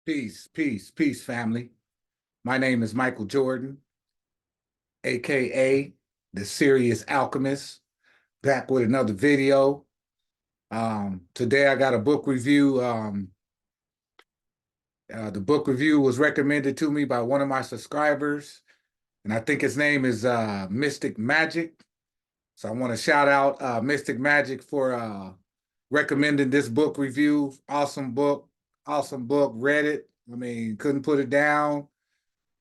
Peace, peace, peace, family. My name is Michael Jordan, aka the Sirius Alchemist, back with another video. Today I got a book review. The book review was recommended to me by one of my subscribers, and I think his name is Mystic Magic. So I want to shout out Mystic Magic for recommending this book review. Awesome book, awesome book. Read it. I mean, couldn't put it down.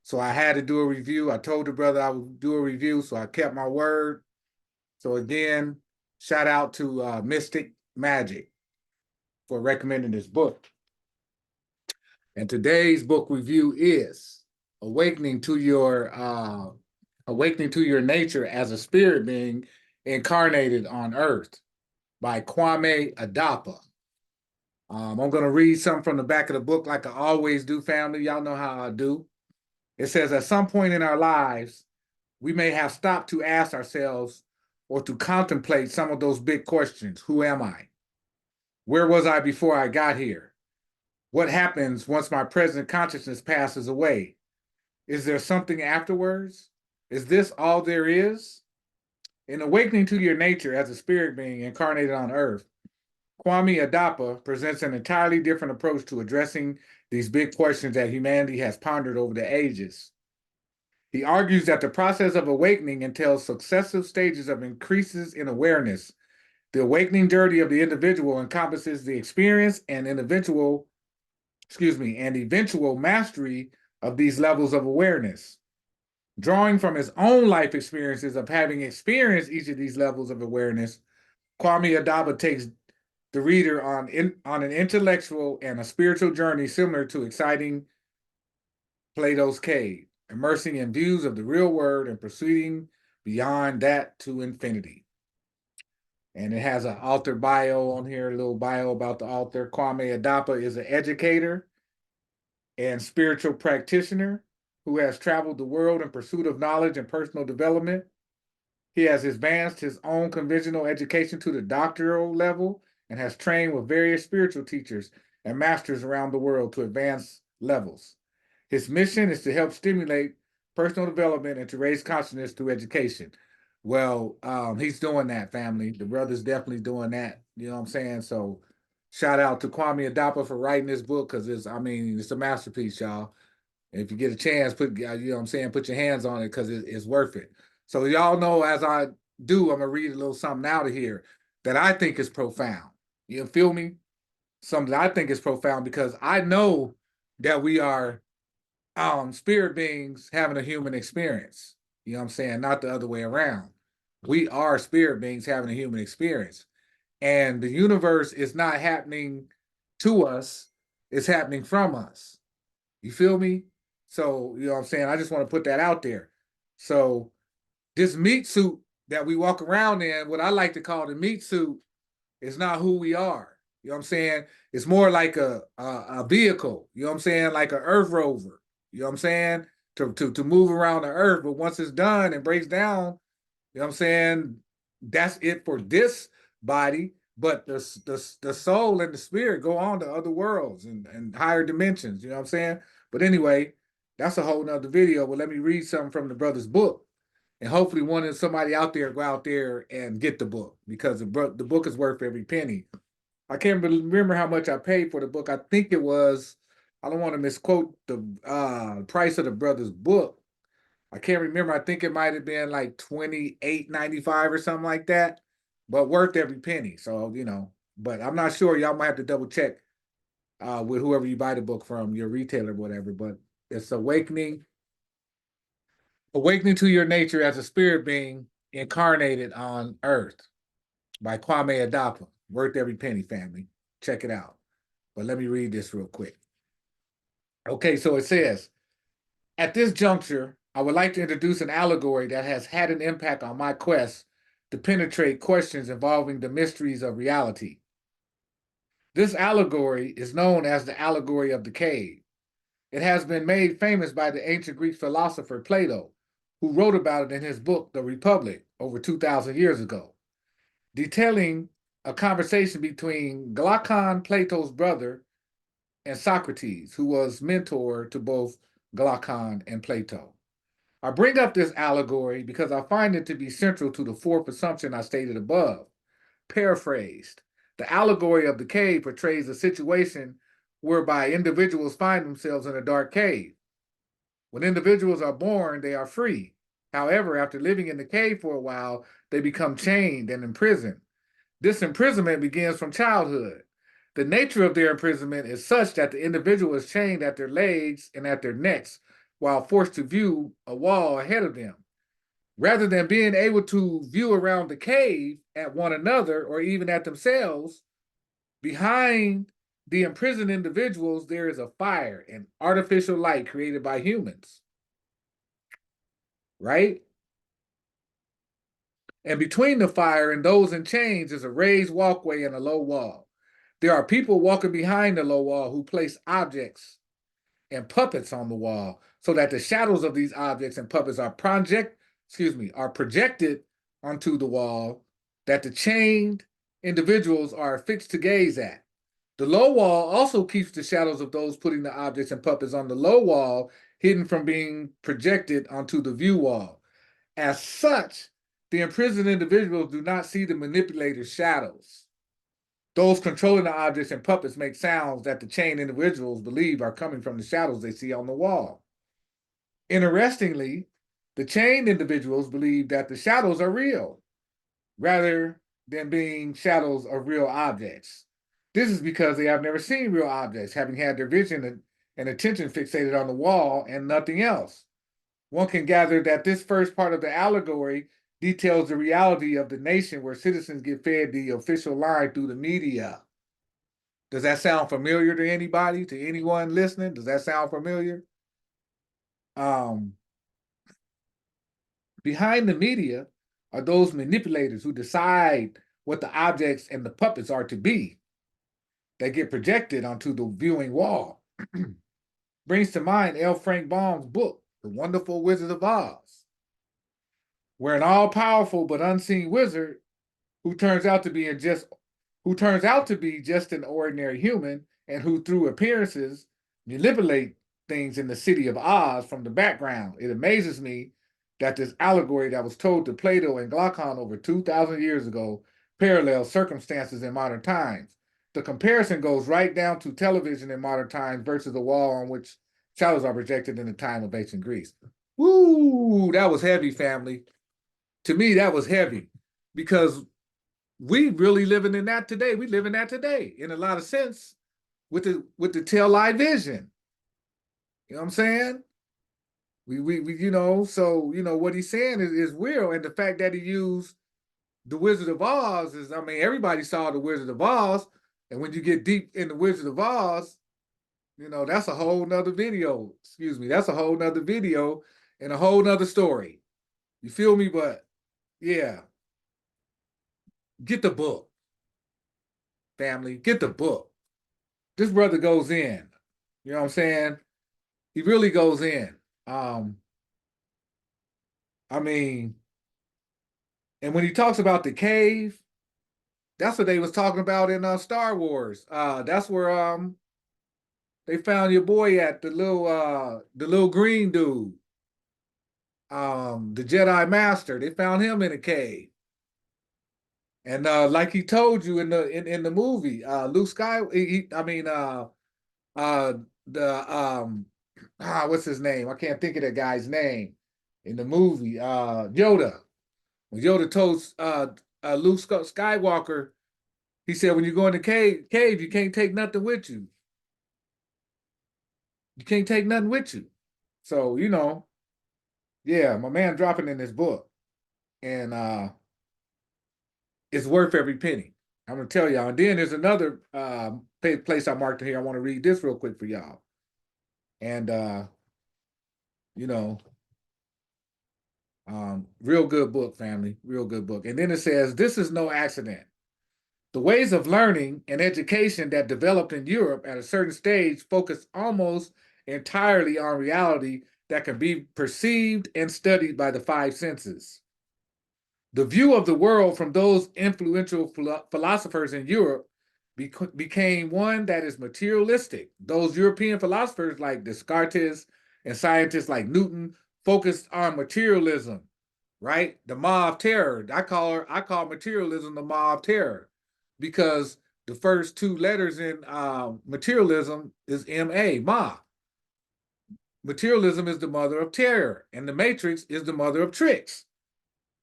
So I had to do a review. I told the brother I would do a review, so I kept my word. So again, shout out to Mystic Magic for recommending this book. And today's book review is Awakening to Your Nature as a Spirit Being Incarnated on Earth by Kwame Adapa. I'm going to read something from the back of the book like I always do, family. Y'all know how I do. It says, at some point in our lives, we may have stopped to ask ourselves or to contemplate some of those big questions. Who am I? Where was I before I got here? What happens once my present consciousness passes away? Is there something afterwards? Is this all there is? In Awakening to Your Nature as a Spirit Being Incarnated on Earth, Kwame Adapa presents an entirely different approach to addressing these big questions that humanity has pondered over the ages. He argues that the process of awakening entails successive stages of increases in awareness. The awakening journey of the individual encompasses the experience and eventual mastery of these levels of awareness. Drawing from his own life experiences of having experienced each of these levels of awareness, Kwame Adapa takes the reader on an intellectual and a spiritual journey similar to exciting Plato's cave, immersing in views of the real world and proceeding beyond that to infinity. And it has an author bio on here, a little bio about the author. Kwame Adapa is an educator and spiritual practitioner who has traveled the world in pursuit of knowledge and personal development. He has advanced his own conventional education to the doctoral level and has trained with various spiritual teachers and masters around the world to advance levels. His mission is to help stimulate personal development and to raise consciousness through education. Well, he's doing that, family. The brother's definitely doing that. You know what I'm saying? So shout out to Kwame Adapa for writing this book because it's a masterpiece, y'all. And if you get a chance, put your hands on it because it's worth it. So y'all know, as I do, I'm gonna read a little something out of here that I think is profound. You feel me? Something that I think is profound because I know that we are spirit beings having a human experience. You know what I'm saying? Not the other way around. We are spirit beings having a human experience. And the universe is not happening to us, it's happening from us. You feel me? So, you know what I'm saying? I just want to put that out there. So, this meat suit that we walk around in, what I like to call the meat suit, is not who we are. You know what I'm saying? It's more like a vehicle, you know what I'm saying? Like an earth rover, you know what I'm saying? To move around the earth. But once it's done and breaks down, you know what I'm saying? That's it for this body. But the soul and the spirit go on to other worlds and higher dimensions, you know what I'm saying? But anyway, that's a whole nother video. But let me read something from the brother's book. And hopefully somebody out there go out there and get the book because the book is worth every penny. I can't remember how much I paid for the book. I think it was, I don't want to misquote the price of the brother's book. I can't remember. I think it might have been like $28.95 or something like that, but worth every penny. So, but I'm not sure. Y'all might have to double check with whoever you buy the book from, your retailer or whatever. But it's Awakening to Your Nature as a Spirit Being Incarnated on Earth by Kwame Adapa. Worth every penny, family. Check it out. But let me read this real quick. Okay, so it says, at this juncture, I would like to introduce an allegory that has had an impact on my quest to penetrate questions involving the mysteries of reality. This allegory is known as the allegory of the cave. It has been made famous by the ancient Greek philosopher Plato, who wrote about it in his book, The Republic, over 2,000 years ago, detailing a conversation between Glaucon, Plato's brother, and Socrates, who was mentor to both Glaucon and Plato. I bring up this allegory because I find it to be central to the fourth assumption I stated above. Paraphrased, the allegory of the cave portrays a situation whereby individuals find themselves in a dark cave. When individuals are born, they are free. However, after living in the cave for a while, they become chained and imprisoned. This imprisonment begins from childhood. The nature of their imprisonment is such that the individual is chained at their legs and at their necks while forced to view a wall ahead of them. Rather than being able to view around the cave at one another or even at themselves, behind the imprisoned individuals, there is a fire and artificial light created by humans, right? And between the fire and those in chains is a raised walkway and a low wall. There are people walking behind the low wall who place objects and puppets on the wall so that the shadows of these objects and puppets are projected onto the wall that the chained individuals are fixed to gaze at. The low wall also keeps the shadows of those putting the objects and puppets on the low wall hidden from being projected onto the view wall. As such, the imprisoned individuals do not see the manipulator's shadows. Those controlling the objects and puppets make sounds that the chained individuals believe are coming from the shadows they see on the wall. Interestingly, the chained individuals believe that the shadows are real, rather than being shadows of real objects. This is because they have never seen real objects, having had their vision and attention fixated on the wall and nothing else. One can gather that this first part of the allegory details the reality of the nation where citizens get fed the official line through the media. Does that sound familiar to anybody, to anyone listening? Does that sound familiar? Behind the media are those manipulators who decide what the objects and the puppets are to be that get projected onto the viewing wall. Brings to mind L. Frank Baum's book, The Wonderful Wizard of Oz, where an all-powerful but unseen wizard who turns out to be just an ordinary human and who through appearances manipulate things in the city of Oz from the background. It amazes me that this allegory that was told to Plato and Glaucon over 2,000 years ago parallels circumstances in modern times. The comparison goes right down to television in modern times versus the wall on which shadows are projected in the time of ancient Greece. Woo, that was heavy, family. To me, that was heavy because we really living in that today. We live in that today in a lot of sense with the tail light vision. You know what I'm saying? So what he's saying is real, and the fact that he used the Wizard of Oz is, I mean, everybody saw the Wizard of Oz, and when you get deep in the Wizard of Oz, that's a whole nother video. Excuse me, that's a whole nother video and a whole nother story. You feel me? But yeah, get the book, family. Get the book. This brother goes in. You know what I'm saying? He really goes in. I mean, and when he talks about the cave, that's what they was talking about in Star Wars. That's where they found your boy at, the little green dude. The Jedi Master. They found him in a cave. And like he told you in the movie, Luke Sky, what's his name? I can't think of that guy's name in the movie. Yoda. When Yoda told Luke Skywalker, he said, when you go in the cave, you can't take nothing with you. You can't take nothing with you. So, yeah, my man dropping in this book. And it's worth every penny. I'm gonna tell y'all. And then there's another place I marked here. I want to read this real quick for y'all. And real good book, family. Real good book. And then it says, this is no accident. The ways of learning and education that developed in Europe at a certain stage focus almost entirely on reality that can be perceived and studied by the five senses. The view of the world from those influential philosophers in Europe became one that is materialistic. Those European philosophers like Descartes and scientists like Newton focused on materialism, right? The maw of terror. I call materialism the maw of terror because the first two letters in materialism is M-A, ma. Materialism is the mother of terror, and the matrix is the mother of tricks.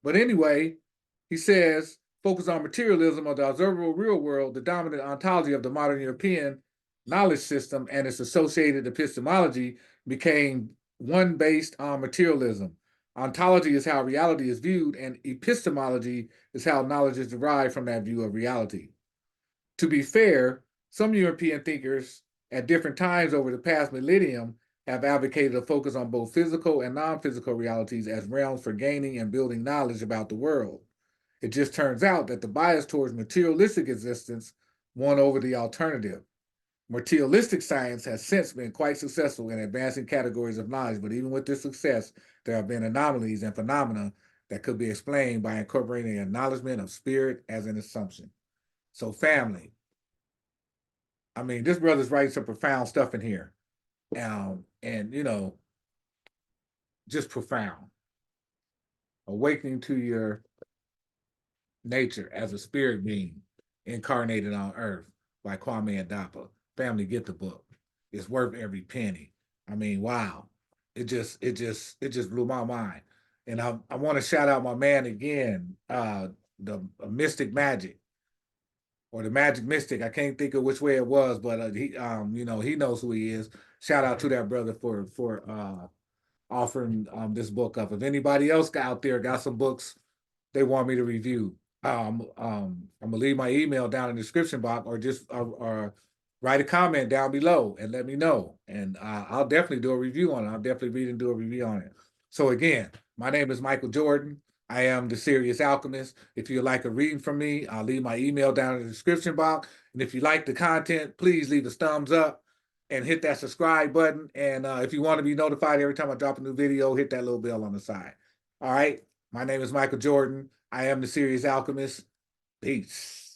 But anyway, he says, focus on materialism of the observable real world, the dominant ontology of the modern European knowledge system and its associated epistemology became one based on materialism. Ontology is how reality is viewed, and epistemology is how knowledge is derived from that view of reality. To be fair, some European thinkers at different times over the past millennium have advocated a focus on both physical and non-physical realities as realms for gaining and building knowledge about the world. It just turns out that the bias towards materialistic existence won over the alternative. Materialistic science has since been quite successful in advancing categories of knowledge, but even with this success, there have been anomalies and phenomena that could be explained by incorporating an acknowledgement of spirit as an assumption. So, family, I mean, this brother's writing some profound stuff in here. And just profound. Awakening to your nature as a spirit being incarnated on earth by Kwame Adapa. Family, get the book. It's worth every penny. I mean, wow. It just blew my mind. And I want to shout out my man again, the Mystic Magic or the Magic Mystic. I can't think of which way it was, but he he knows who he is. Shout out to that brother for offering this book up. If anybody else out there got some books they want me to review, I'm gonna leave my email down in the description box, or just write a comment down below and let me know, and I'll definitely do a review on it. I'll definitely read and do a review on it. So again, my name is Michael Jordan. I am the Sirius Alchemist. If you'd like a reading from me, I'll leave my email down in the description box. And if you like the content, please leave a thumbs up and hit that subscribe button. And if you want to be notified every time I drop a new video, hit that little bell on the side. All right. My name is Michael Jordan. I am the Sirius Alchemist. Peace.